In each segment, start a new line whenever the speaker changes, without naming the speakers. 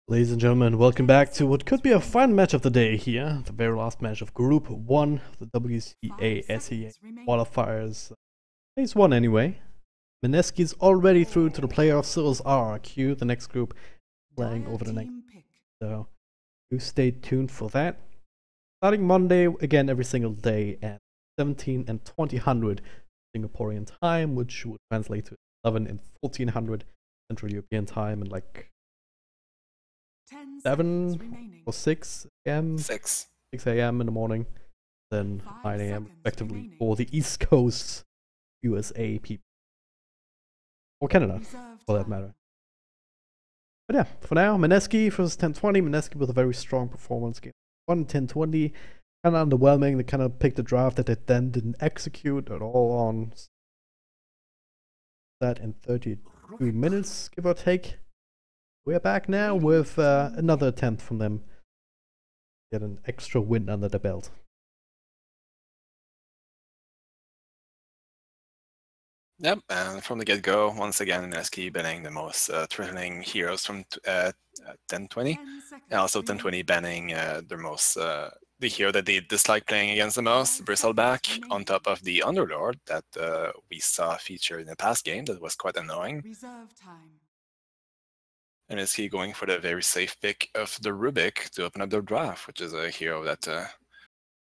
Ladies and gentlemen, welcome back to what could be a fun match of the day here. The very last match of Group 1, the WCA SEA Qualifiers. Phase 1 anyway. Mineski is already through to the playoffs, so is RRQ, the next group, playing over the next. So, do stay tuned for that. Starting Monday, again every single day at 17 and 2000 Singaporean time, which would translate to 11 and 1400 Central European time, and like 7 or 6 a.m. 6 a.m. in the morning, then 9 a.m. respectively for the East Coast USA people. Or Canada, for that matter. But yeah, for now, Mineski versus 1020. Mineski with a very strong performance game. 1020, kind of underwhelming. They kind of picked a draft that they then didn't execute at all on. That in 32 minutes, give or take. We're back now with another attempt from them. Get an extra win under the belt.
Yep, and from the get-go, once again, Mineski banning the most threatening heroes from 1020, and also 1020 banning their most the hero that they dislike playing against the most, Bristleback, on top of the Underlord that we saw featured in the past game that was quite annoying. And Mineski going for the very safe pick of the Rubik to open up their draft, which is a hero that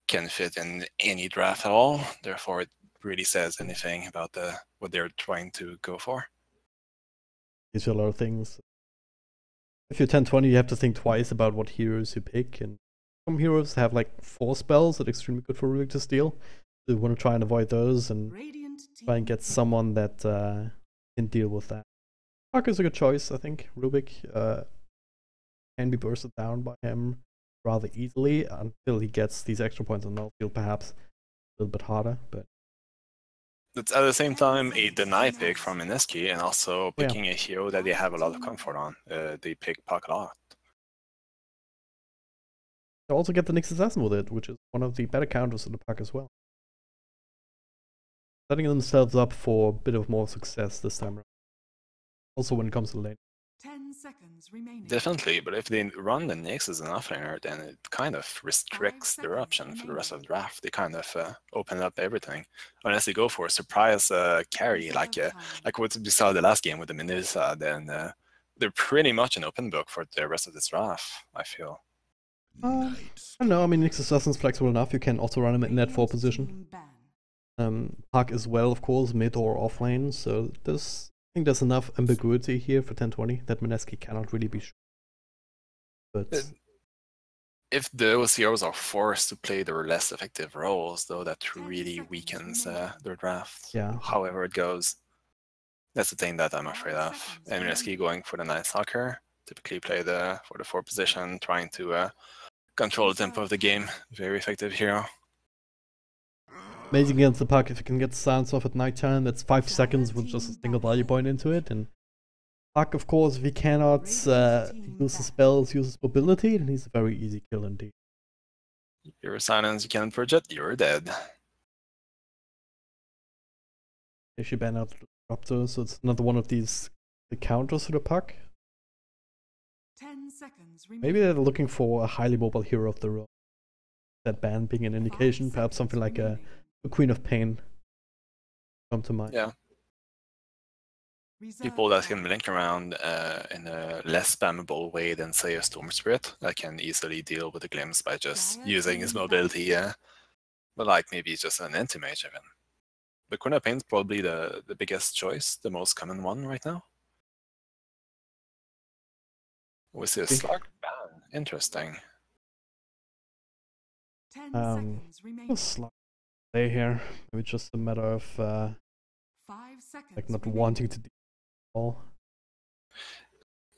can fit in any draft at all. Therefore, it really says anything about what they're trying to go for.
Gives you a lot of things. If you're 1020, you have to think twice about what heroes you pick, and some heroes have like 4 spells that are extremely good for Rubik to steal. So you want to try and avoid those and try and get someone that can deal with that. Puck is a good choice, I think. Rubik can be bursted down by him rather easily until he gets these extra points on the field, perhaps a little bit harder, but
it's at the same time a deny pick from Mineski, and also picking a hero that they have a lot of comfort on. They pick Puck a lot.
They also get the Nyx Assassin with it, which is one of the better counters to the Puck as well. Setting themselves up for a bit of more success this time around. Also when it comes to lane.
10 seconds remaining.
Definitely, but if they run the Nyx as an offlaner, then it kind of restricts their option for the rest of the draft. They kind of open up everything. Unless they go for a surprise carry, like what we saw the last game with the Medusa, then they're pretty much an open book for the rest of this draft, I feel.
I don't know, I mean, Nyx Assassin's flexible enough. You can also run him in net 4 position. Puck as well, of course, mid or off lane, so there's... I think there's enough ambiguity here for 1020 that Mineski cannot really be sure. But
if those heroes are forced to play their less effective roles, though, that really weakens their draft.
Yeah.
However it goes, that's the thing that I'm afraid of. And Mineski going for the Night Stalker, typically play for the 4 position, trying to control the tempo of the game. Very effective hero.
Amazing against the Puck. If you can get the silence off at night time, that's 5 seconds with just a single value point into it. And Puck, of course, if he cannot use the spells, use his mobility, then he's a very easy kill indeed.
You're silence, you can't purge it, you're dead.
They should ban out the Disruptor, so it's another one of these counters to the Puck.
10 seconds remaining.
Maybe they're looking for a highly mobile hero of the road. That ban being an indication, perhaps something like a Queen of Pain come to mind.
Yeah. People that can blink around in a less spammable way than, say, a Storm Spirit, that can easily deal with a glimpse by just using his mobility, but like maybe just an anti-mage even. The Queen of Pain is probably the biggest choice, the most common one right now. We see a Slug ban. Interesting.
Slug play here. Maybe just a matter of
5 seconds
like not wanting to do all.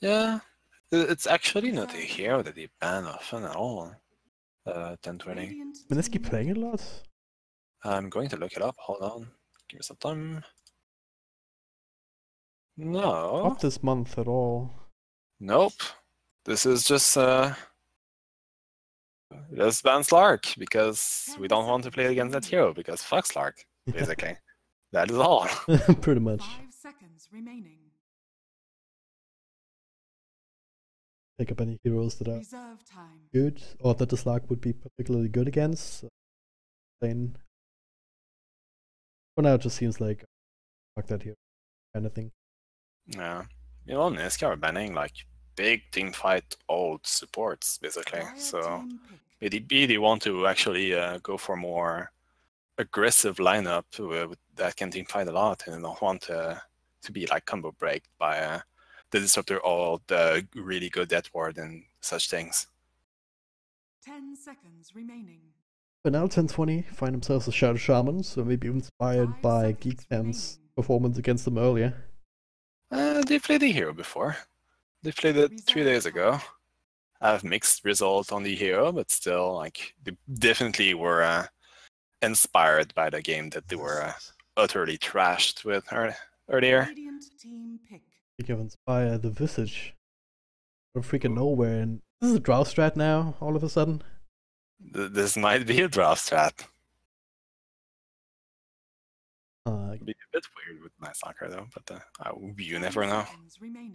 Yeah, it's actually not a hero that they ban often at all. 1020.
Mineski playing it a lot?
I'm going to look it up. Hold on. Give me some time. No.
Not this month at all.
Nope. This is just let's ban Slark, because we don't want to play against that hero, because fuck Slark, basically. That is all.
Pretty much.
5 seconds remaining.
pick up any heroes that are
Reserve time.
good, or that the Slark would be particularly good against. Then for now, it just seems like fuck that hero kind of thing.
Yeah. You know, Mineski are banning like big team fight old supports basically.
Dire
So
team pick.
maybe they want to actually go for more aggressive lineup that can team fight a lot and don't want to be like combo breaked by the disruptor or the really good death ward and such things.
10 seconds remaining.
But now 10-20 find themselves a Shadow Shaman, so maybe inspired
5
by
seconds
Geek Cam's
remaining.
performance against them earlier.
They played the hero before. They played it 3 days ago. I have mixed results on the hero, but still, like, they definitely were inspired by the game that they were utterly trashed with earlier.
Radiant team pick.
Speaking of inspire, the Visage from freaking nowhere, and this is a draw strat now, all of a sudden.
This might be a draft strat. It'd be a bit weird with my soccer though, but you never know.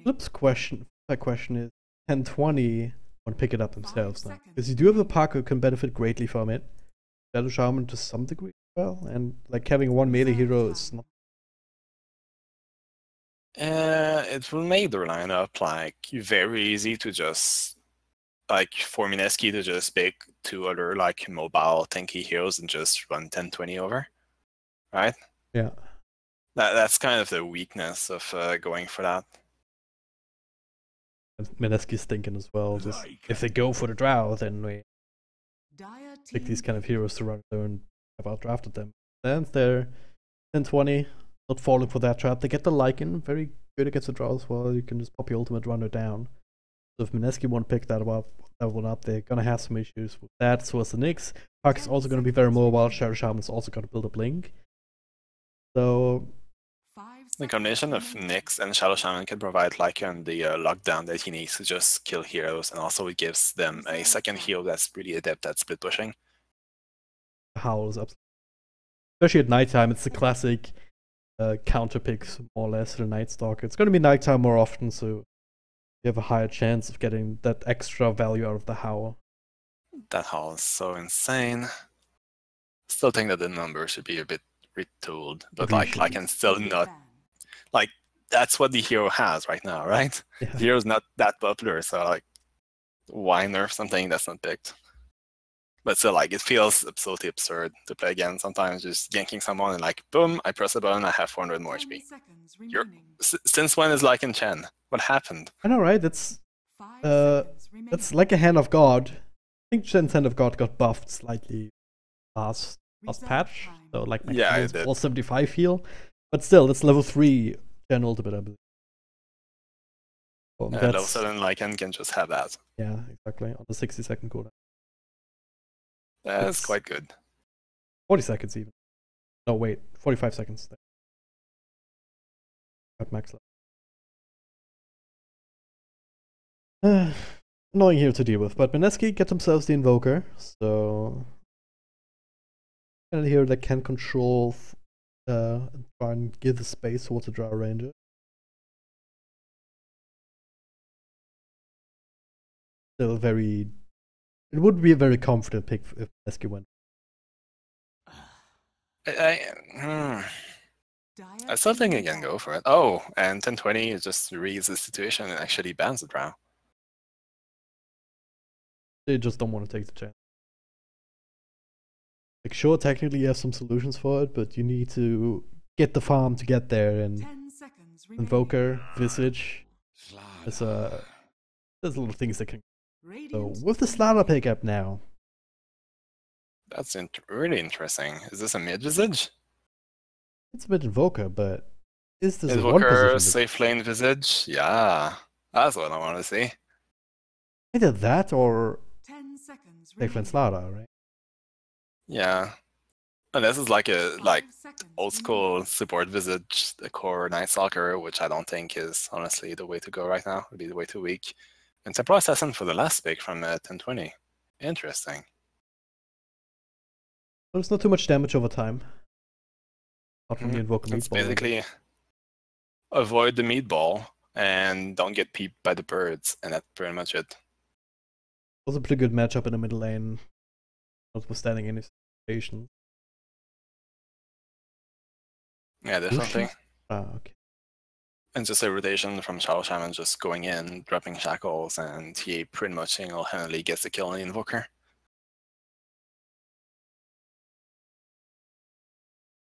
Flip's question is, 10-20 want to pick it up themselves now, because you do have a pack who can benefit greatly from it. Shadow Shaman to some degree as well, and like having one melee hero is not.
It will make their lineup like very easy to just like for Mineski to just pick 2 other like mobile tanky heroes and just run 10-20 over, right?
Yeah.
That's kind of the weakness of going for that.
And Mineski's thinking as well, just if they go for the draw, then we pick these kind of heroes to run there and have outdrafted them. Then they're 10-20, not falling for that trap. They get the Lycan, very good against the draw as well. You can just pop your ultimate runner down. So if Mineski won't pick that one up, they're gonna have some issues with that. So as the Nyx, Puck is also gonna be very mobile. Shadow Shaman's also gonna build a blink. So
the combination of Nyx and Shadow Shaman can provide Lycan the lockdown that he needs to just kill heroes, and also it gives them a second hero that's really adept at split pushing.
Howl is absolutely, especially at nighttime. It's the classic counter picks more or less to the Night Stalker. It's gonna be nighttime more often, so you have a higher chance of getting that extra value out of the Howl.
That Howl is so insane. Still think that the number should be a bit retooled, but like I can still not like that's what the hero has right now, right?
Yeah.
The hero's not that popular, so like why nerf something that's not picked? But still, like it feels absolutely absurd to play again. Sometimes just yanking someone and like boom, I press a button, I have 400 more HP. Since when is Lycan Chen? What happened?
I know, right? That's like a Hand of God. I think Chen's Hand of God got buffed slightly last patch, so like
yeah,
it did. 475 heal, but still, that's level 3 Gen ultimate, I believe. Well,
level 7 Lycan can just have that.
Yeah, exactly, on the 60-second cooldown.
That's quite good.
40 seconds even. No, wait, 45 seconds. At max level. Annoying here to deal with, but Mineski get themselves the Invoker, so and here that can control try and give the space towards the Draw Ranger. Still it would be a very confident pick if Mineski went.
I still think I can go for it. Oh, and 10-20 just reads the situation and actually bans the Draw.
They just don't want to take the chance. Like, sure, technically you have some solutions for it, but you need to get the farm to get there, and Invoker, Visage, there's a lot of things that can. So with the Slaughter pickup now.
That's really interesting. Is this a mid Visage?
It's a bit Invoker, but is this
Invoker,
a one position?
safe lane Visage? Yeah, that's what I want to see.
Either that or safe lane Slaughter, right?
Yeah. And this is like a old school support Visage, the core Night Stalker, which I don't think is honestly the way to go right now. Would be the way too weak. And Temporal Assassin for the last pick from 10-20. Interesting.
There's not too much damage over time. Not from the Invoker
It's
meatball.
basically avoid the meatball and don't get peeped by the birds, and that's pretty much it.
Was a pretty good matchup in the middle lane, notwithstanding any situation.
Yeah, definitely.
Okay.
And just a rotation from Shadow Shaman just going in, dropping shackles, and he pretty much single-handedly gets the kill on the Invoker.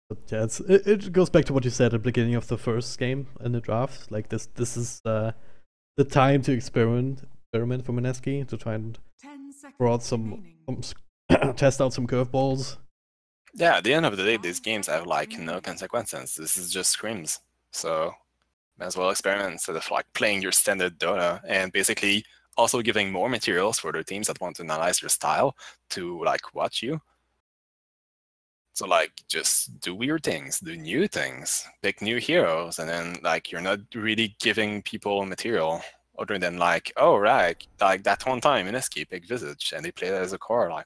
But yeah, it goes back to what you said at the beginning of the first game in the draft. Like this is the time to experiment for Mineski, to try and throw out some test out some curveballs.
Yeah, at the end of the day, these games have like no consequences. This is just scrims. So might as well experiment instead of like playing your standard Dota and basically also giving more materials for their teams that want to analyze your style to like watch you. So like just do weird things, do new things, pick new heroes, and then like you're not really giving people material other than like, oh right, like that one time Mineski picked Visage and they played it as a core. Like,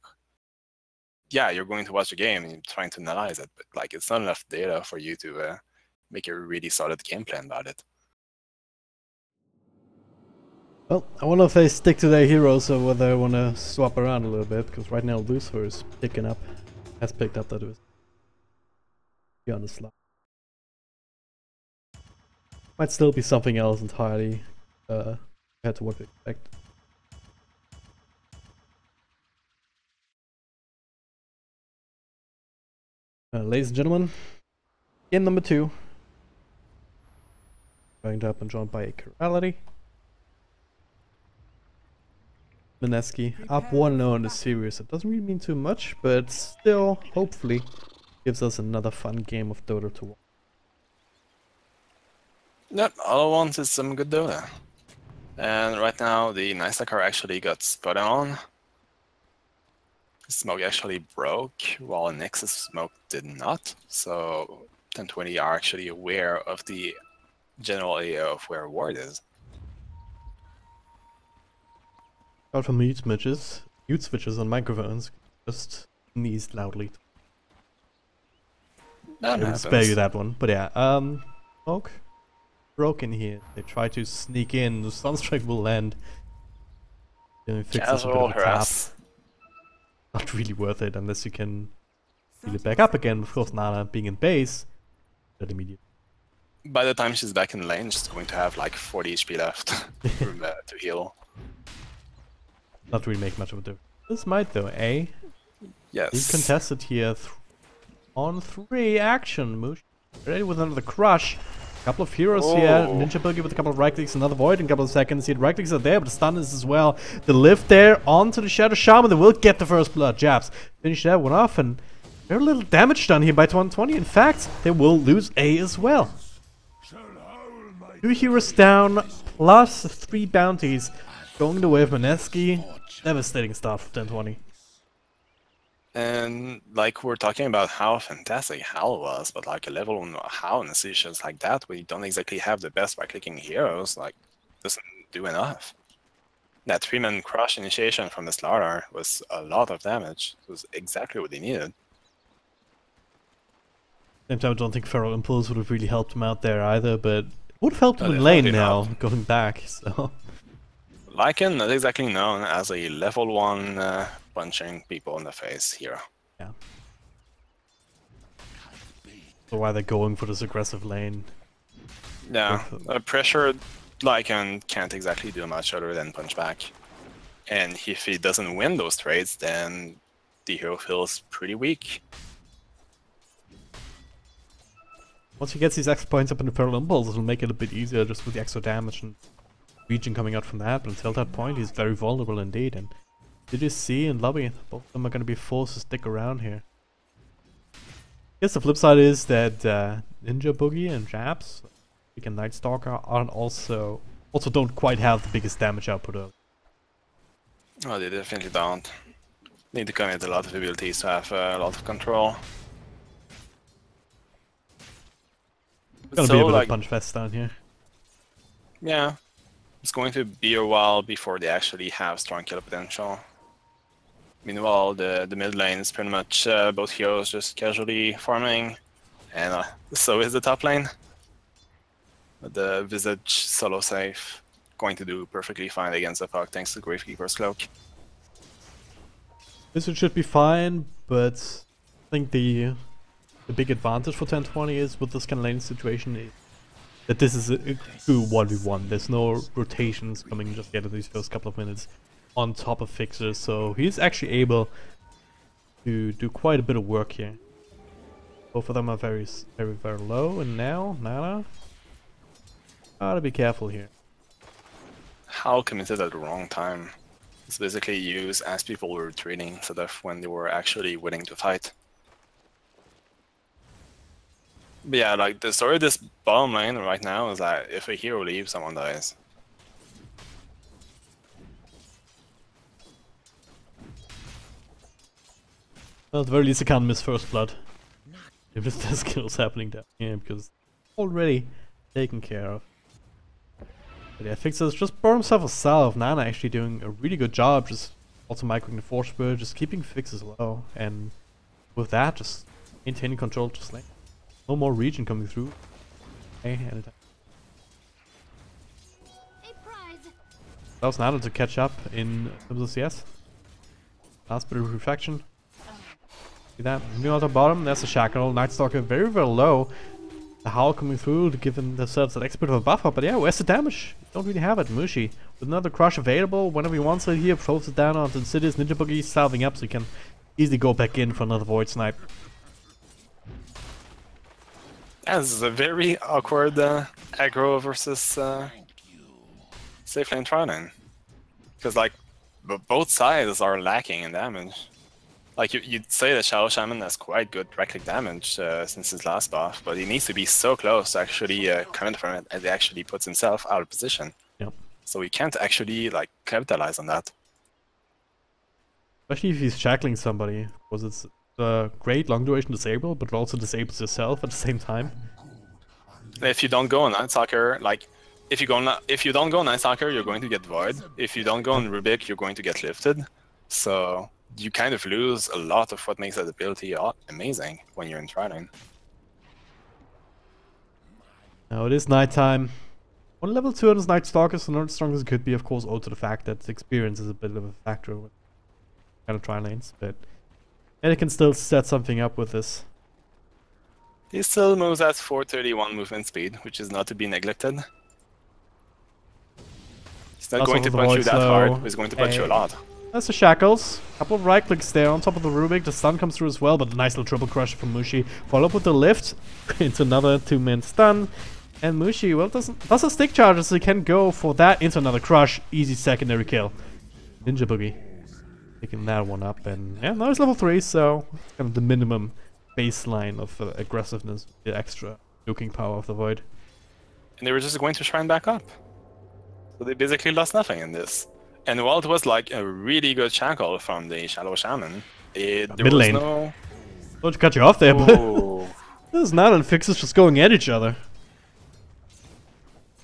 yeah, you're going to watch the game and you're trying to analyze it, but like it's not enough data for you to make a really solid game plan about it.
Well, I wonder if they stick to their heroes or whether they want to swap around a little bit, because right now Lucifer is picking up, has picked up that it was on the slot. Might still be something else entirely compared to what we expect. Ladies and gentlemen, game number 2. Going up and joined by a Corality. Mineski up 1-0 in the series. It doesn't really mean too much, but still, hopefully, gives us another fun game of Dota to watch.
Yep, all I want is some good Dota. And right now, the Nice-Car actually got spot on. Smoke actually broke, while Nexus smoke did not. So 1020 are actually aware of the general area of where Ward is.
Out for mute switches on microphones, just sneezed loudly. I'll spare you that one, but yeah, smoke broken here. They try to sneak in, the Sunstrike will land.
Casual harass.
Not really worth it unless you can heal it back up again. Of course, Nana being in base, that immediate.
By the time she's back in lane, she's going to have like 40 HP left to heal.
Not really make much of a difference. This might though, eh?
Yes.
He's contested here on 3 action. Moosh ready with another crush. A couple of heroes here. Ninja Boogie with a couple of right clicks, another void in a couple of seconds. Here, right clicks are there, but the stun is as well. The lift there onto the Shadow Shaman. They will get the first blood. Jabs finish that one off, and very little damage done here by 120. In fact, they will lose A as well. 2 heroes down, plus 3 bounties. Going the way of Mineski. Devastating stuff, 1020.
And like we're talking about how fantastic Hal was, but like a level on how in decisions like that, we don't exactly have the best by clicking heroes, like doesn't do enough. That 3-man crush initiation from the Slaughter was a lot of damage. It was exactly what he needed.
Same time, I don't think Feral Impulse would have really helped him out there either, but it would have helped him in lane now, going back, so...
Lycan, not exactly known as a level 1 punching people in the face hero.
Yeah. So why they're going for this aggressive lane?
Yeah, pressured Lycan can't exactly do much other than punch back. And if he doesn't win those trades, then the hero feels pretty weak.
Once he gets these extra points up in the Feral Impulse, it'll make it a bit easier just with the extra damage and region coming out from that, but until that point he's very vulnerable indeed. And did you see in lobby, both of them are going to be forced to stick around here. I guess the flip side is that Ninja Boogie and Jabs, and Night Stalker aren't also don't quite have the biggest damage output of.
Oh, they definitely don't. Need to commit a lot of abilities to have a lot of control.
Gonna be a bit of punch fest down here.
Yeah. It's going to be a while before they actually have strong kill potential. Meanwhile, the mid lane is pretty much both heroes just casually farming, and so is the top lane. But the Visage solo safe going to do perfectly fine against the Puck thanks to Gravekeeper's Cloak.
This one should be fine, but I think the big advantage for 1020 is with this kind of lane situation is that this is a true 1v1. There's no rotations coming just yet in these first couple of minutes on top of fixers, so he's actually able to do quite a bit of work here. Both of them are very low, and now Nana gotta be careful here.
How committed at the wrong time. It's basically used as people were retreating instead of when they were actually willing to fight. But yeah, like the story of this bottom lane right now is that if a hero leaves, someone dies.
Well, at the very least, I can't miss first blood. If there's kills happening down here, because already taken care of. But yeah, Fixers just burned himself a salve. Nana actually doing a really good job, just also microing the Force Spirit, just keeping Fixers low, and with that, just maintaining control to lane. No more region coming through. Okay, anytime. That was Nana to catch up in terms of CS. Last bit of reflection. See that? Moving on the bottom, there's a Shackle. Night Stalker very low. The Howl coming through, giving themselves an extra bit of a buffer. But yeah, where's the damage? Don't really have it. Mushi with another crush available whenever he wants it here. Throws it down onto the cities. Ninja Boogie salving up so he can easily go back in for another Void Snipe.
Yeah, this is a very awkward aggro versus safe lane Trident. Because like both sides are lacking in damage. Like you'd say that Shadow Shaman has quite good right-click damage since his last buff, but he needs to be so close to actually comment from it, and he actually puts himself out of position.
Yep.
So he can't actually like capitalize on that.
Especially if he's shackling somebody, because it's a great long duration disable, but it also disables yourself at the same time.
If you don't go on Night Stalker, like if you don't go on Night Stalker, you're going to get Void. If you don't go on Rubik, you're going to get lifted. So you kind of lose a lot of what makes that ability amazing when you're in Trident.
Now it is nighttime. On level 2 on his Night Stalker, so not as strong as it could be, of course, owed to the fact that experience is a bit of a factor with kind of Trident lanes, but and it can still set something up with this.
He still moves at 431 movement speed, which is not to be neglected. He's not going to punch you that hard, but he's going to punch you a lot.
That's the Shackles. Couple of right clicks there on top of the Rubik. The stun comes through as well, but a nice little triple crush from Mushi. Follow up with the lift into another 2-man stun. And Mushi, well, does a stick charge, so he can go for that into another crush. Easy secondary kill. Ninja Boogie picking that one up. And yeah, now he's level 3, so it's kind of the minimum baseline of aggressiveness, the extra nuking power of the Void.
And they were just going to shrine back up. So they basically lost nothing in this. And while it was like a really good shackle from the Shadow Shaman, there was
lane.
no...
Don't cut you off there, but this is not and Fixes just going at each other.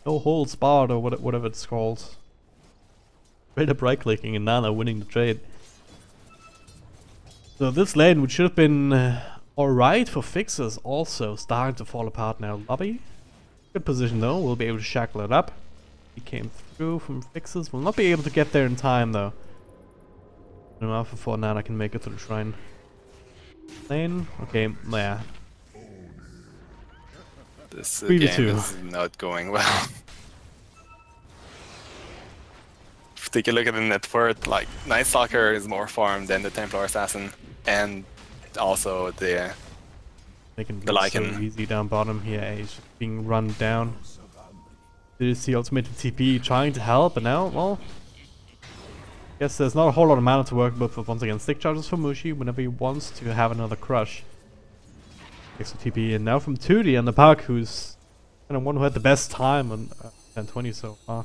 No holds barred or whatever it's called. Straight up right clicking and Nana winning the trade. So this lane, which should have been alright for Fixes, also starting to fall apart now. Lobby, good position though, we'll be able to shackle it up. He came through from Fixes, will not be able to get there in time though. Enough before Nana can make it to the shrine. Lane, okay, yeah.
This game
3v2
is not going well. Take a look at the net worth, like Night Stalker is more farmed than the Templar Assassin, and also the Lycan.
So easy down bottom here, he's being run down. There's the ultimate TP trying to help, but now, well, guess there's not a whole lot of mana to work with, but once again, stick charges for Mushi whenever he wants to have another crush. Extra TP, and now from 2D on the park, who's kind of one who had the best time on 1020 so far.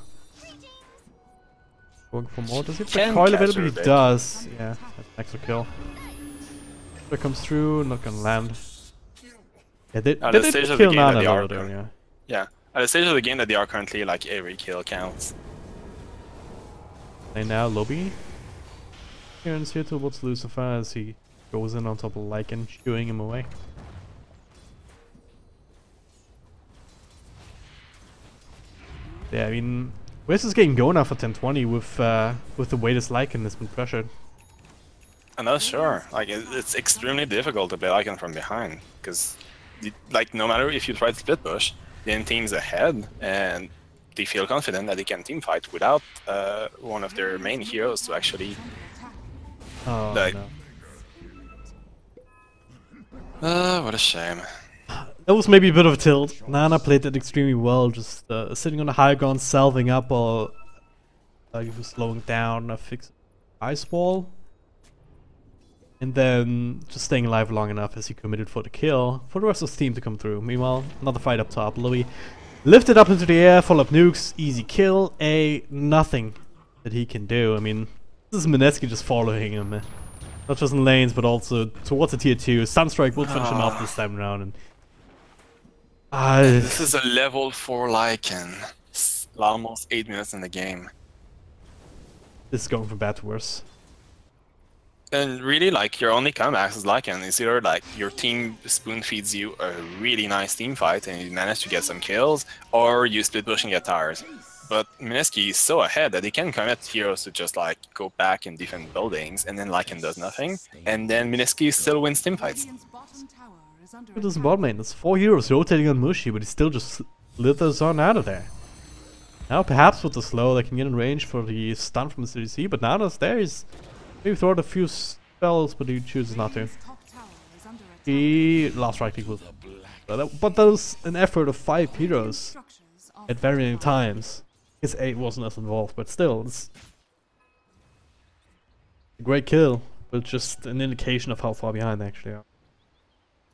Going for more, does he have the coil available? He does, yeah, that's an extra kill. That comes through, not gonna land. Yeah, they did kill Nana though, yeah.
Yeah. At the stage of the game that they are currently, like, every kill counts.
And now Lobby turns here towards Lucifer as he goes in on top of Lycan, shooing him away. Yeah, I mean, where's this game going now for 1020 with the way this Lycan has been pressured?
I'm not sure. Like, it's extremely difficult to play Lycan from behind, because, like, no matter if you try to split push, the enemy team's ahead, and they feel confident that they can team fight without one of their main heroes to actually.
Oh,
like,
no.
What a shame.
That was maybe a bit of a tilt. Nana played that extremely well, just sitting on the high ground, salving up, or he was slowing down, fixing ice wall. And then just staying alive long enough as he committed for the kill for the rest of his team to come through. Meanwhile, another fight up top. Louis lifted up into the air, full of nukes, easy kill. Nothing that he can do. I mean, this is Mineski just following him. Not just in lanes, but also towards the tier 2. Sunstrike will finish him off this time around. And
this is a level 4 Lycan. It's almost 8 minutes in the game.
This is going from bad to worse.
And really, like, your only comeback is Lycan. It's either like your team spoon feeds you a really nice team fight and you manage to get some kills, or you split push and get tires. But Mineski is so ahead that he can commit heroes to just like go back and defend buildings, and then Lycan does nothing, and then Mineski still wins team fights.
It is bot lane. There's 4 heroes rotating on Mushi, but he still just slithers on out of there. Now perhaps with the slow they can get in range for the stun from the CDC, but Nana's there. He's maybe throw out a few spells, but he chooses not to. He lost right click with, but that was an effort of 5 heroes at varying times. His 8 wasn't as involved, but still, it's a great kill, but just an indication of how far behind they actually are.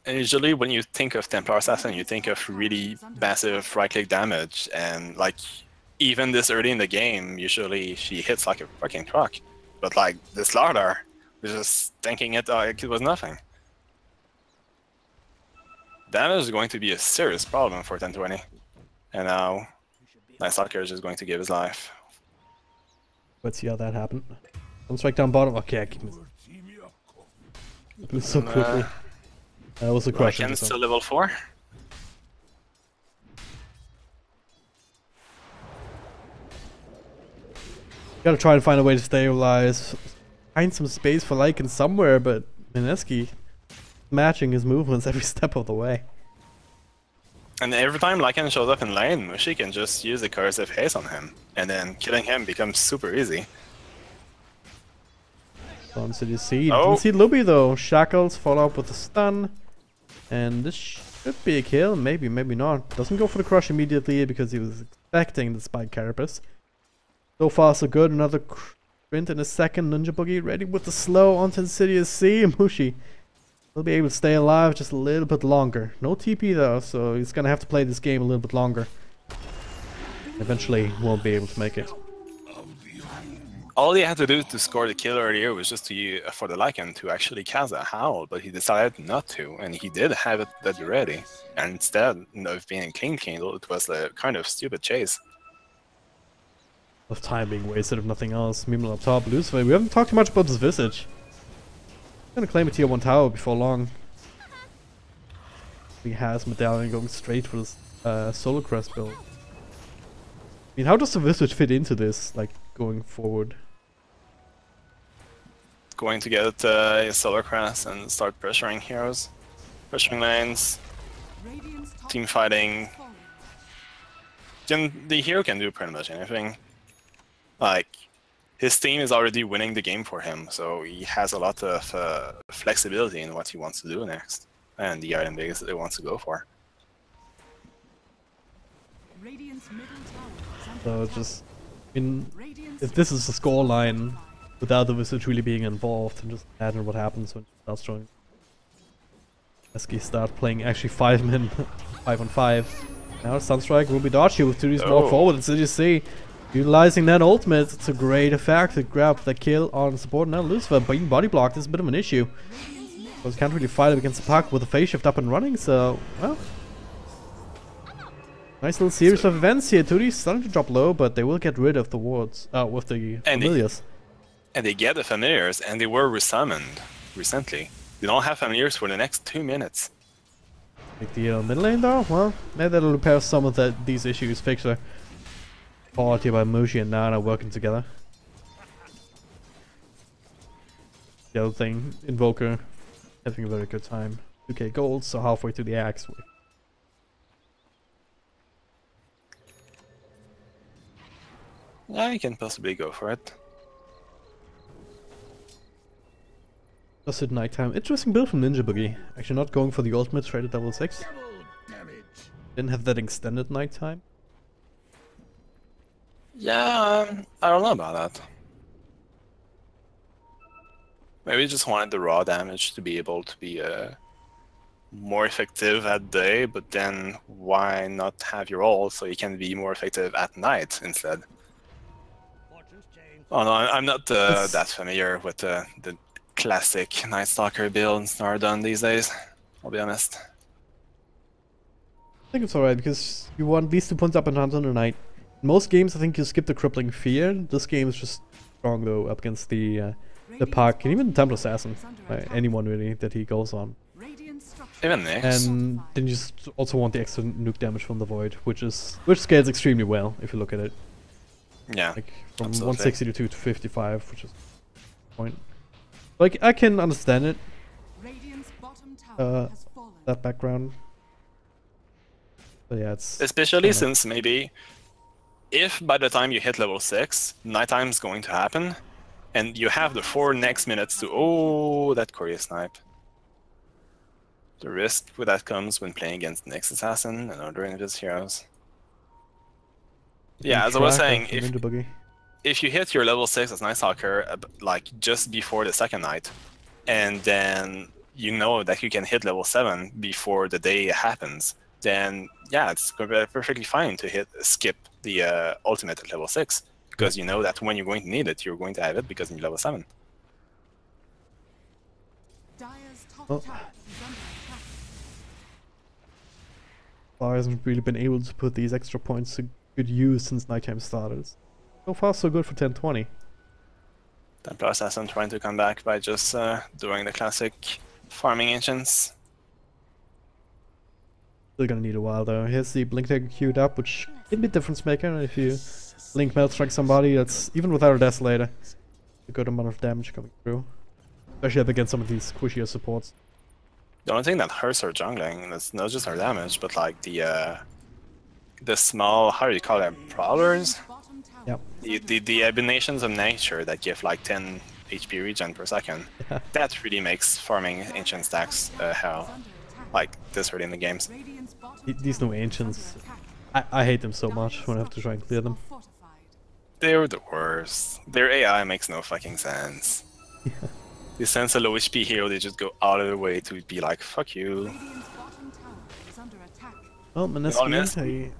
And usually when you think of Templar Assassin, you think of really massive right-click damage, and like even this early in the game, usually she hits like a fucking truck. But like this Lardar was just thinking it like it was nothing. Damage is going to be a serious problem for 1020. And now Nightstalker is just going to give his life.
Let's see how that happened. One strike down bottom. Okay, I can move so quickly. That was a question.
Lycan's still level 4.
Gotta try and find a way to stabilize. Find some space for Lycan somewhere, but Mineski matching his movements every step of the way.
And every time Lycan shows up in lane, Mushi can just use the cursive haze on him, and then killing him becomes super easy.
On CDC. Didn't see Luby though. Shackles follow up with a stun. And this should be a kill. Maybe, maybe not. Doesn't go for the crush immediately because he was expecting the spike carapace. So far so good. Another sprint in a second. Ninja Boogie ready with the slow onto the CDC. Mushi will be able to stay alive just a little bit longer. No TP though, so he's gonna have to play this game a little bit longer. Eventually won't be able to make it.
All he had to do to score the kill earlier was just to for the Lycan to actually cast a howl, but he decided not to, and he did have it that ready. And instead of being clean, it was a kind of stupid chase.
Of time being wasted if nothing else. Meanwhile up top, Lucifer. We haven't talked too much about his visage. He's gonna claim a tier 1 tower before long. He has Medallion going straight for this Solar Crest build. I mean, how does the visage fit into this, like, going forward?
Going to get a Solar Crest and start pressuring heroes, pressuring lanes, team fighting. The hero can do pretty much anything. Like, his team is already winning the game for him, so he has a lot of flexibility in what he wants to do next, and the item base that he wants to go for.
So just, I mean, if this is the scoreline without the visage really being involved, and just imagine what happens when he starts throwing. Mineski start playing actually 5 men, 5 on 5. Now Sunstrike will be dodgy with 2D's more forward, and CGC utilizing that ultimate to great effect to grab the kill on support. Now Lucifer being body blocked is a bit of an issue, because can't really fight up against the puck with the phase shift up and running, so, well. Nice little series of events here. 2D's starting to drop low, but they will get rid of the wards, with the familiars.
And they get the familiars, and they were resummoned recently. They don't have familiars for the next 2 minutes.
Big deal. Mid lane though? Well, maybe that'll repair some of these issues. Fixer. Quality by Mushi and Nana working together. the other thing. Invoker having a very good time. 2k gold, so halfway to the axe.
Yeah, you can possibly go for it.
Just at nighttime. Interesting build from Ninja Boogie. Actually not going for the ultimate straight at level 6. Didn't have that extended nighttime.
Yeah, I don't know about that. Maybe just wanted the raw damage to be able to be more effective at day, but then why not have your ult so you can be more effective at night instead? Oh no, I'm not that familiar with the classic Night Stalker builds that are done these days, I'll be honest.
I think it's alright because you want these 2 points up and hunt on the night. In most games I think you skip the Crippling Fear. This game is just strong though up against the APAC and even Temple Assassin. Anyone really that he goes on.
Even Nyx.
And then you just also want the extra nuke damage from the Void, which scales extremely well if you look at it.
Yeah,
like from
absolutely.
162 to 55, which is point. Like I can understand it. That background. But yeah, it's
especially since maybe if by the time you hit level 6, nighttime's going to happen, and you have the 4 next minutes to that Korea snipe. The risk with that comes when playing against Nyx Assassin and other Invis heroes. Yeah, as I was saying, if you hit your level 6 as Night Stalker like just before the second night, and then you know that you can hit level 7 before the day happens, then yeah, it's perfectly fine to skip the ultimate at level 6, because you know that when you're going to need it, you're going to have it because you're level 7.
Oh. Bar hasn't really been able to put these extra points to good use since nighttime started. So far so good for 1020.
Templar Assassin trying to come back by just doing the classic farming ancients.
Still gonna need a while though. Here's the Blink Dagger queued up, which can be difference maker if you Blink Melt Strike somebody. That's even without a Desolator, a good amount of damage coming through. Especially up against some of these squishier supports.
The only thing that hurts our jungling is not just our damage, but like the small, how do you call them, prowlers?
Yep.
The abominations of nature that give like 10 HP regen per second. That really makes farming ancient stacks hell. Like this early in the games.
These new ancients, I hate them so much when I have to try and clear them.
They're the worst. Their AI makes no fucking sense. They sense a low HP hero, they just go out of their way to be like, fuck you.
Well, Mineski,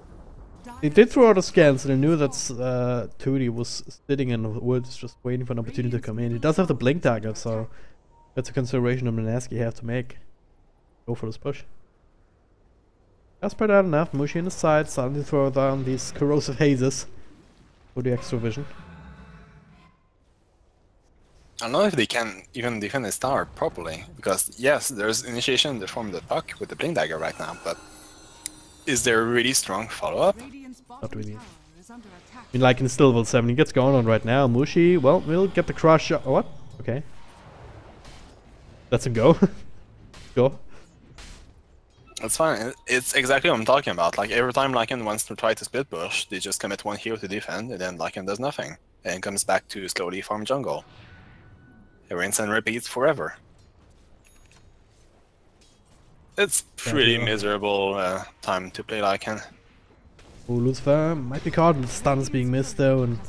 he did throw out a scan, so they knew that Tootie was sitting in the woods just waiting for an opportunity to come in. He does have the Blink Dagger, so that's a consideration of Mineski you have to make. Go for this push. Just spread out enough, Mushi in the side, starting to throw down these corrosive hazes for the extra vision.
I don't know if they can even defend this tower properly, because yes, there's initiation in the form of the puck with the Blink Dagger right now, but is there a really strong follow-up?
Not really. I mean, like in still level 7, he gets going on right now. Mushi, well, we'll get the crush. Oh, what? Okay. Let's him go. Go.
That's fine. It's exactly what I'm talking about. Like every time Lycan wants to try to split push, they just commit one hero to defend, and then Lycan does nothing, and comes back to slowly farm jungle. It rinse and repeats forever. It's pretty miserable time to play Lycan.
Oh, Lucifer might be caught with stuns being missed though, and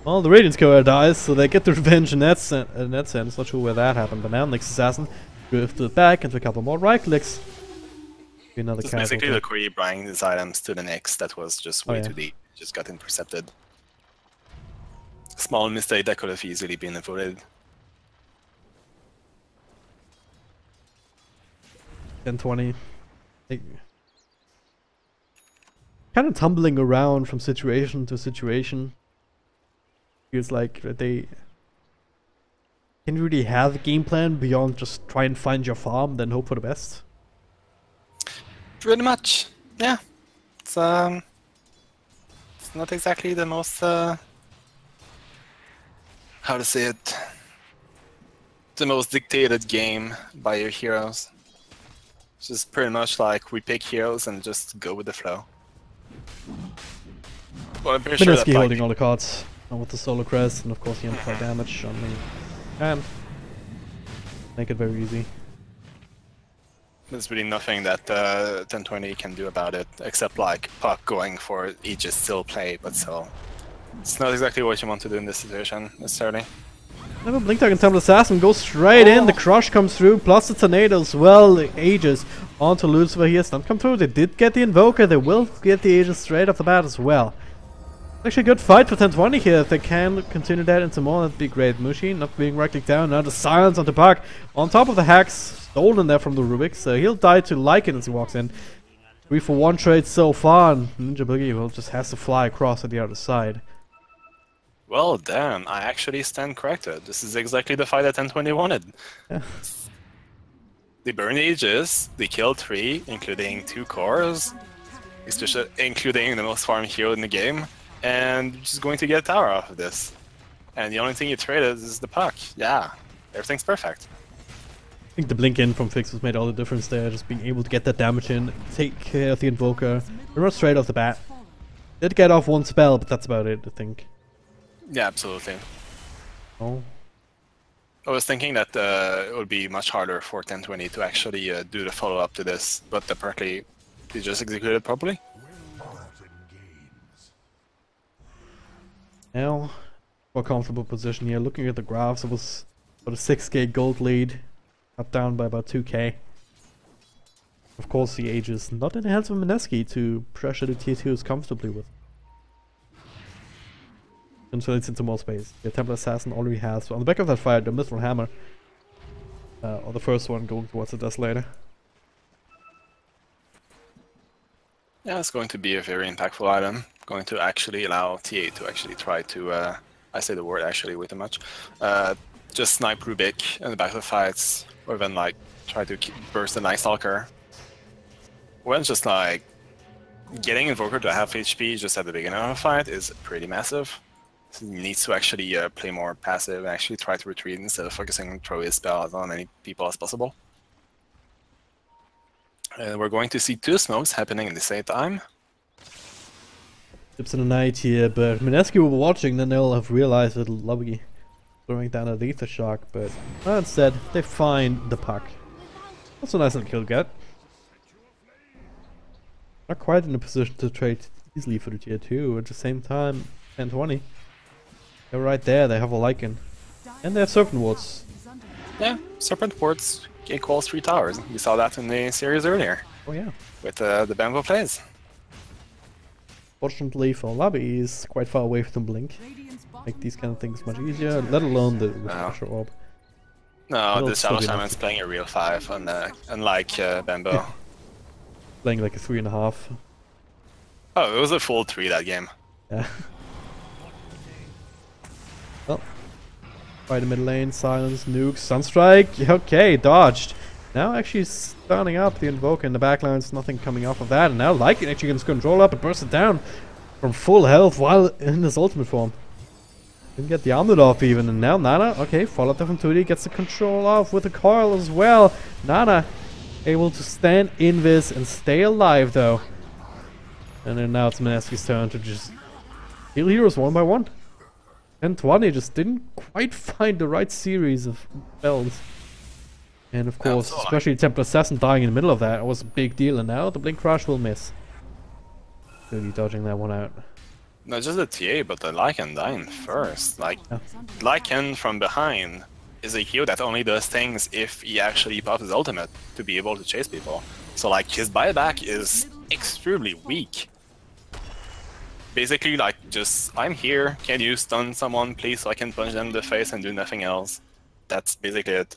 well, the Radiance Courier dies, so they get the revenge in that sense. Not sure where that happened, but now Nyx Assassin drifted back into a couple more right clicks. Another
Just basically the Query buying these items to the Nyx that was just way too deep. Just got intercepted. Small mistake that could have easily been avoided.
10-20. Kind of tumbling around from situation to situation. Feels like they can't really have a game plan beyond just try and find your farm, then hope for the best.
Pretty much, yeah. It's not exactly the most how to say it. the most dictated game by your heroes. It's just pretty much like we pick heroes and just go with the flow. Well, I'm pretty sure that,
Mineski
like,
holding all the cards, and with the solo crest, and of course the amplify damage on me. And make it very easy.
there's really nothing that 1020 can do about it, except like Puck going for Aegis still play, but still. It's not exactly what you want to do in this situation, necessarily.
Never Blink Dagger and Temple Assassin goes straight in, the crush comes through, plus the tornado as well, the Aegis onto Lucifer here, stunt come through, they did get the Invoker, they will get the Aegis straight off the bat as well. Actually a good fight for 1020 here, if they can continue that into more, that'd be great. Mushi not being right-clicked down, now the silence onto Puck, on top of the hacks, stolen there from the Rubik, so he'll die to Lycan as he walks in. 3-for-1 trade so far, and Ninja Boogie will just has to fly across to the other side.
Well, damn, I actually stand corrected. This is exactly the fight that 1020 wanted.
Yeah.
They burned the Aegis, they killed 3, including 2 cores, including the most farmed hero in the game, and you're just going to get a tower off of this. And the only thing you traded is the Puck. Yeah, everything's perfect.
I think the blink in from Fixus made all the difference there, just being able to get that damage in, take care of the Invoker, and run straight off the bat. Did get off one spell, but that's about it, I think.
Yeah, absolutely.
Oh.
I was thinking that it would be much harder for 1020 to actually do the follow-up to this, but apparently they just executed properly.
Now, more comfortable position here. Looking at the graphs, it was about a 6k gold lead, cut down by about 2k. Of course, the Aegis not in the hands of Mineski to pressure the tier 2s comfortably with. Translates into more space. The Templar Assassin already has, so on the back of that fight, the Mithril Hammer, or the first one going towards the Desolator.
Yeah, it's going to be a very impactful item. Going to actually allow TA to actually try to, I say the word actually way too much, just snipe Rubik in the back of the fights, or even like try to burst the Night Stalker. When just like getting Invoker to half HP just at the beginning of a fight is pretty massive. So he needs to actually play more passive and actually try to retreat instead of focusing on throw his spell as many people as possible. And we're going to see 2 smokes happening at the same time.
Tips in the night here, but Mineski will be watching, then they'll have realized that Lubby throwing down a Aether Shock, but instead they find the Puck. That's a nice little kill get. Not quite in a position to trade easily for the tier 2, at the same time 1020. They're right there, they have a Lycan. And they have Serpent Wards.
Yeah, Serpent Wards equals 3 towers. We saw that in the series earlier.
Oh yeah.
With the Bamboo plays.
Fortunately for Lobby, he's quite far away from Blink. Make these kind of things much easier, let alone the Refresher Orb.
No, the Shadow Shaman's playing a real 5, unlike Bamboo.
Playing like a 3.5.
Oh, it was a full 3 that game.
Yeah. Well, by the mid lane, silence, nuke, Sunstrike. Okay, dodged. Now actually starting up the Invoker in the backlines, nothing coming off of that. And now Lycan actually gets control up and burst it down from full health while in his ultimate form. Didn't get the armlet off even. And now Nana, okay, followed there from 2D, gets the control off with the coil as well. Nana able to stand in this and stay alive though. And then now it's Mineski's turn to just heal heroes one by one. And 1020 just didn't quite find the right series of spells. And of course, especially Templar Assassin dying in the middle of that was a big deal, and now the Blink Crush will miss. Really dodging that one out.
Not just the TA, but the Lycan dying first. Like, Lycan from behind is a hero that only does things if he actually pops his ultimate to be able to chase people. So like, his buyback is extremely weak. Basically, like, just, I'm here, can you stun someone please so I can punch them in the face and do nothing else? That's basically it.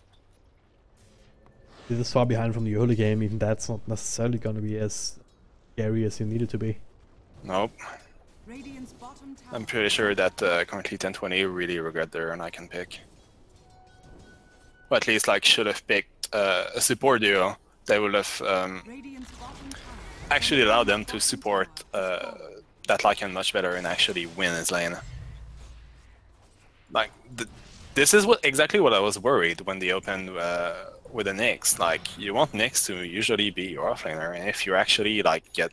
This far behind from the early game, even that's not necessarily going to be as scary as you need it to be.
Nope. I'm pretty sure that currently 1020 really regret their Icon pick. Or at least, like, should have picked a support duo that would have actually allowed them to support that Lycan much better and actually win his lane. Like, this is exactly what I was worried when they opened with the Nyx. Like, you want Nyx to usually be your offlaner, and if you actually like get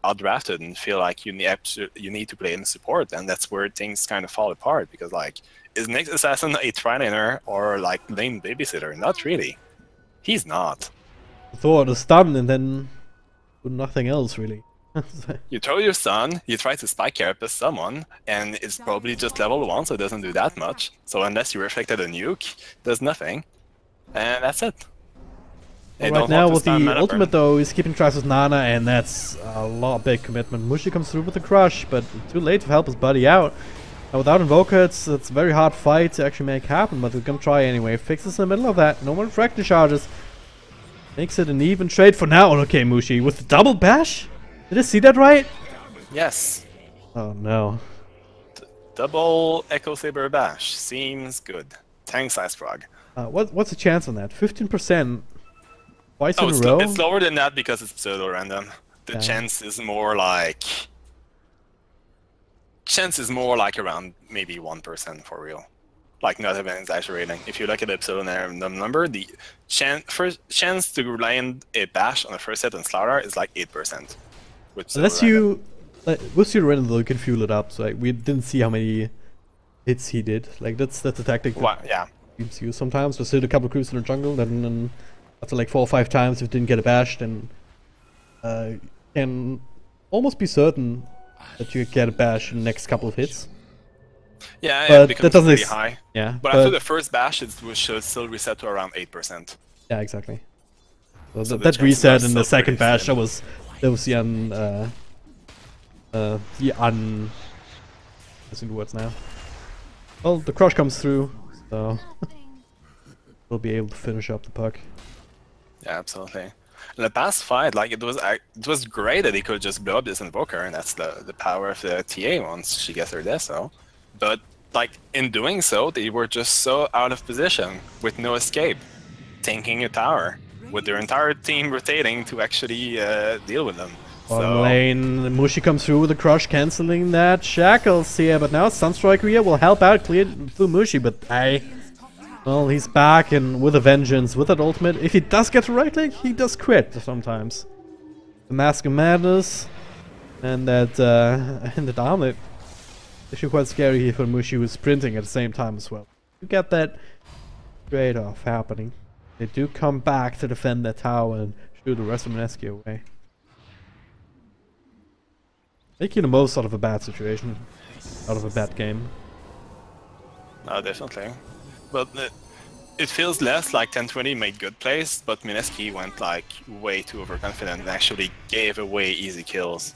outdrafted and feel like you need to play in support, then that's where things kind of fall apart. Because like, is Nyx Assassin a tri-laner or like lane babysitter? Not really. He's not.
Throw out a stun and then do nothing else really.
You throw your stun, you try to spike carapace someone, and it's probably just level 1, so it doesn't do that much. So unless you reflected a nuke, there's nothing. And that's it.
Right now with the ultimate though, he's keeping track with Nana, and that's a big commitment. Mushi comes through with the crush, but too late to help his buddy out. Without Invoker, it's a very hard fight to actually make happen, but we're gonna try anyway. Fixes in the middle of that, no more refraction charges. Makes it an even trade for now. Okay, Mushi, with the double bash? Did I see that right?
Yes.
Oh no.
Double Echo Saber Bash. Seems good. Thanks, Ice Frog.
What's the chance on that? 15%? Twice in a row?
It's lower than that because it's pseudo-random. The chance is more like... Chance is more like around maybe 1% for real. Like, not even exaggerating. If you look at the pseudo-random number, the chance to land a bash on the first hit and slaughter is like 8%.
Unless you... with your random though, you can fuel it up, so like, we didn't see how many hits he did. Like, that's a tactic that teams use sometimes. Just hit a couple of creeps in the jungle, then after like 4 or 5 times, if you didn't get a bash, then you can almost be certain that you get a bash in the next couple of hits.
Yeah,
but
it becomes
that
pretty high.
Yeah,
but after the first bash, it should still reset to around 8%.
Yeah, exactly. So that reset in the second bash, that was the missing the words now. Well, the crush comes through, so we'll be able to finish up the puck.
Yeah, absolutely. In the past fight, like it was great that he could just blow up this Invoker, and that's the power of the TA once she gets her Deso. But like in doing so, they were just so out of position with no escape, tanking a tower with their entire team rotating to actually deal with them.
Bottom lane, Mushi comes through with a crush, cancelling that shackles here, but now Sunstrike here will help out, clear through Mushi, but well, he's back and with a vengeance, with that ultimate. If he does get to right click, he does crit sometimes. The Mask of Madness and that and the armlet. Actually quite scary here for Mushi, who's sprinting at the same time as well. You get that trade-off happening. They do come back to defend that tower and shoot the rest of Mineski away. Making the most out of a bad situation, out of a bad game.
No, definitely. But it feels less like 1020 made good plays, but Mineski went like way too overconfident and actually gave away easy kills.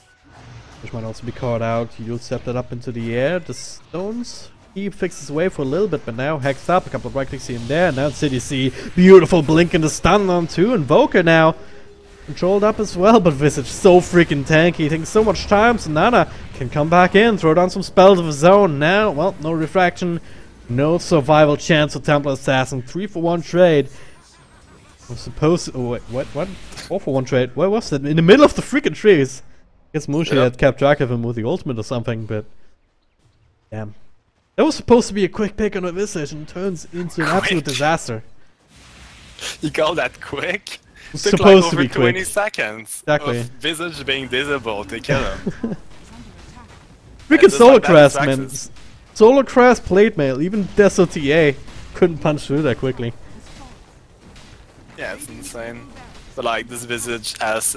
Which might also be caught out. You'll step that up into the air. The stones, he fixes away for a little bit, but now hacks up. A couple of right clicks here and there. Now CDC, beautiful blink and the stun on too. Invoker now controlled up as well, but Visage so freaking tanky, taking so much time, so Nana can come back in, throw down some spells of his own. Now, well, no refraction, no survival chance for Templar Assassin. 3-for-1 trade. I'm supposed to... Oh, wait, what? 4-for-1 trade? Where was that? In the middle of the freaking trees. I guess Mushi had kept track of him with the ultimate or something, but... Damn. That was supposed to be a quick pick on a Visage and turns into an absolute disaster.
You call that quick?
It's
took
supposed
like
to be
over 20
quick.
seconds
Exactly.
of Visage being visible to kill him.
Freaking Solar Crest, man. Solar Crest plate mail, even Deso TA couldn't punch through that quickly.
Yeah, it's insane. But like, this Visage has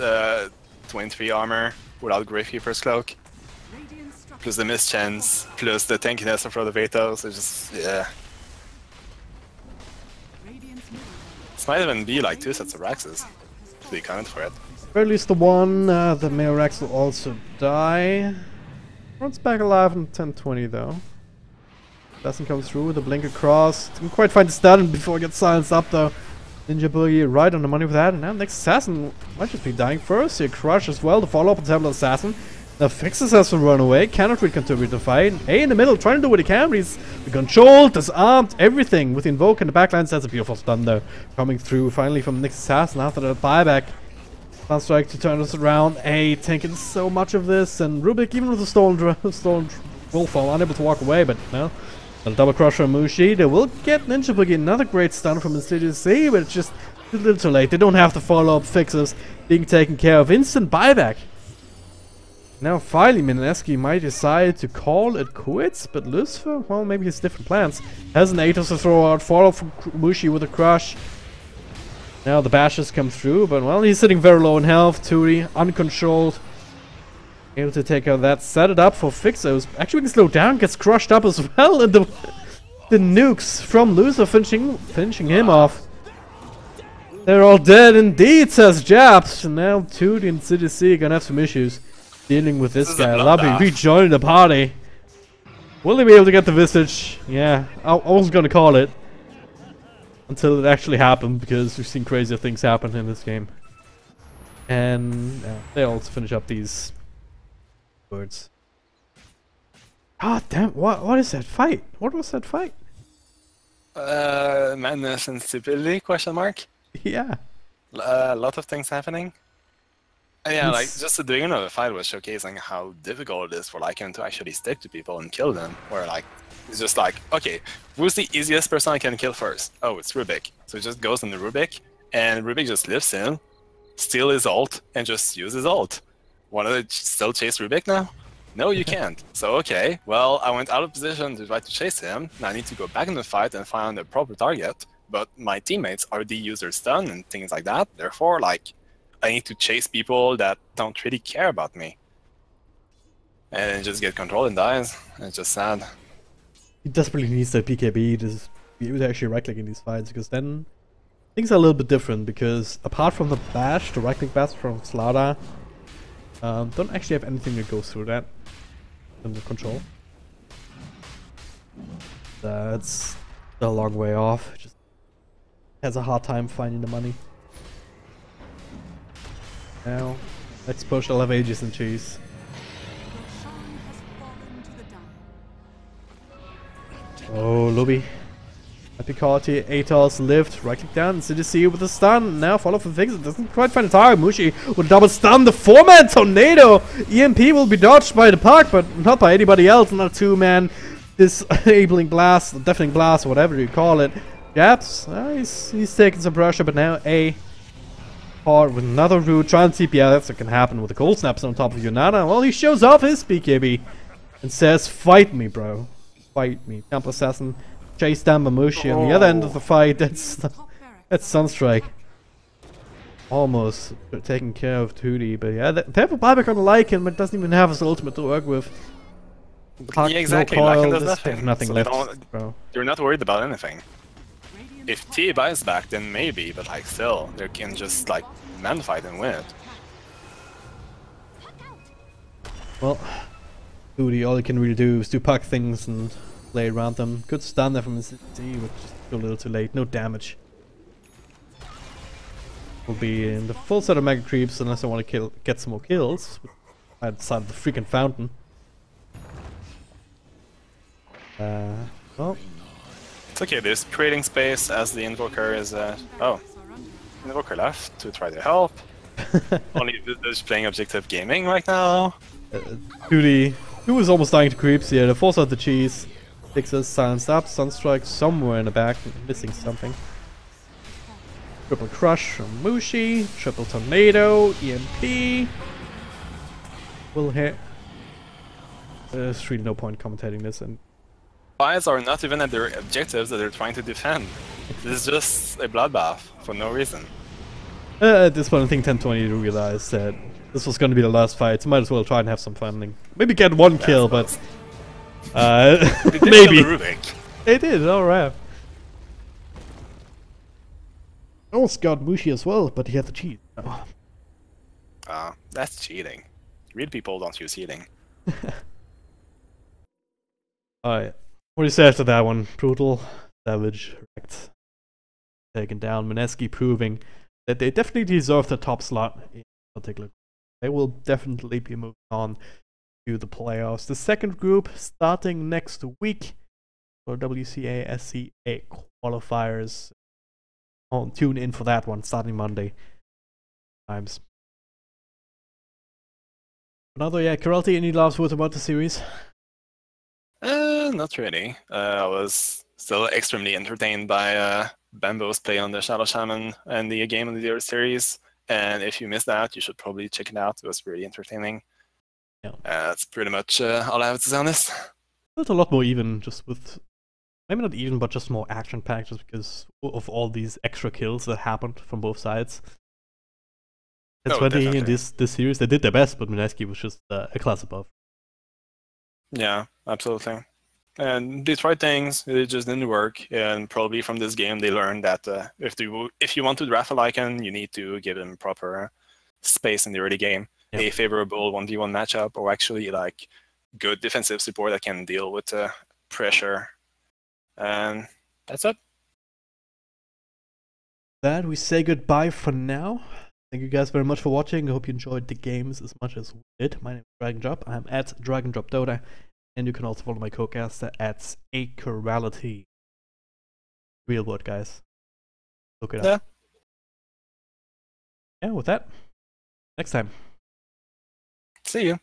23 armor without Gravekeeper's Cloak, plus the mischance, plus the tankiness of Rotovator, so just, yeah. This might even be like 2 sets of Raxes, if they count for it.
Or at least the one, the Mail Rax will also die. Runs back alive in 1020 though. Doesn't come through with a blink across. Didn't quite find the stun before it gets silenced up though. Ninja Boogie right on the money with that, and now next Assassin might just be dying first. Here, Crush as well, the follow-up on Templar Assassin. Now Fixes has to run away, cannot really contribute to the fight. A in the middle, trying to do what he can, but he's controlled, disarmed, everything with Invoke in the backlines. That's a beautiful stun though. Coming through finally from Next Assassin after the buyback. Sunstrike to turn us around. A taking so much of this, and Rubik, even with the stolen Wolf, unable to walk away, but no. A double crush from Mushi. They will get Ninja Boogie, another great stun from Insidious C, but it's just a little too late. They don't have the follow-up fixes being taken care of. Instant buyback. Now finally Mineski might decide to call it quits, but Lucifer, well, maybe he has different plans. Has an Atos to throw out, follow from Mushi with a crush. Now the bashes come through, but well, he's sitting very low in health. Turi, uncontrolled. Able to take out that, set it up for Fixos. Actually being slowed down, gets crushed up as well, and the nukes from Lucifer finishing him off. They're all dead indeed, says Japs. And now Turi and City C are gonna have some issues dealing with this guy. Lobby rejoining the party. Will they be able to get the Visage? Yeah, I wasn't gonna call it until it actually happened, because we've seen crazier things happen in this game. And they also finish up these words. God damn, what is that fight? What was that fight?
Madness and stupidity, question mark?
Yeah.
A lot of things happening. Yeah, like, just the beginning of the fight was showcasing how difficult it is for Lycan to actually stick to people and kill them. Where, like, it's just like, okay, who's the easiest person I can kill first? Oh, it's Rubik. So it just goes on the Rubik, and Rubik just lifts in, steal his ult, and just use his ult. Wanna still chase Rubik now? No, you can't. So, okay, well, I went out of position to try to chase him. Now I need to go back in the fight and find the proper target. But my teammates already use their stun and things like that. Therefore, like, I need to chase people that don't really care about me. And just get controlled and dies. It's just sad.
He desperately needs that PKB to be able to actually right-click in these fights, because then things are a little bit different, because apart from the bash, the right-click bash from Slada, don't actually have anything that goes through that in the control. That's a long way off. Just has a hard time finding the money. Now, let's push. I'll have ages and cheese. Oh, Lobby. Happy quality, Atos lift, right click down, CDC with a stun, now follow for fix, it doesn't quite find a target. Mushi with double stun, the 4-man tornado! EMP will be dodged by the park, but not by anybody else, not a 2-man disabling blast, deafening blast, whatever you call it. Japs, he's taking some pressure, but now A hard with another route, trying to TP out, that's what can happen with the cold snaps on top of Yunana. Well, he shows off his BKB and says, fight me, bro. Fight me. Temple Assassin. Chase down Mamushi on the other end of the fight. That's Sunstrike. Almost taking care of Tootie, but yeah, they have a buyback on the Lycan, but it doesn't even have his ultimate to work with.
Yeah, exactly.
No coil,
Lycan does nothing.
so left, bro.
You're not worried about anything. If T buys back, then maybe, but like still, they can just like man fight and win it.
Well, Tootie, all he can really do is do puck things and play around them. Good stun there from his C, but just a little too late. No damage. Will be in the full set of mega creeps unless I want to get some more kills outside of the freaking fountain. Well,
it's okay. There's creating space as the invoker is. Oh, invoker left to try to help. Only is playing objective gaming right now.
Tootie, who was almost dying to creeps here. The force out the cheese. Fixes, silenced up, Sunstrike somewhere in the back, missing something. Triple Crush from Mushi, Triple Tornado, EMP. Will hit. There's really no point commentating this. And
Spies are not even at their objectives that they're trying to defend. This is just a bloodbath for no reason.
At this point, I think 1020 realized that this was going to be the last fight, so might as well try and have some fun. Maybe get one kill, but maybe. They did, alright. Almost got Mushi as well, but he had the cheat.
That's cheating. Real people don't use cheating.
Alright. What do you say after that one? Brutal, savage, wrecked, taken down. Mineski proving that they definitely deserve the top slot in particular. They will definitely be moving on to the playoffs. The second group starting next week for WCA SCA qualifiers. Tune in for that one starting Monday. Times. Another, Karalty, any last words about the series?
Not really. I was still extremely entertained by Bambo's play on the Shadow Shaman and the game of the year series. And if you missed that, you should probably check it out. It was really entertaining.
Yeah.
That's pretty much all I have to say on this.
It's a lot more even, just with, maybe not even, but just more action-packed, just because of all these extra kills that happened from both sides. And
Oh,
20 in
definitely.
this series, they did their best, but Mineski was just a class above.
Yeah, absolutely. And they tried things, it just didn't work. And probably from this game, they learned that if you want to draft a Lycan, you need to give them proper space in the early game.
Yep.
A favorable 1v1 matchup, or actually like good defensive support that can deal with pressure. And that's it.
That we say goodbye for now. Thank you guys very much for watching. I hope you enjoyed the games as much as we did. My name is dragondrop. I'm at dragondropdota. And you can also follow my co-caster at Acorality. Real word, guys. Look it up. Yeah, with that, next time.
See you.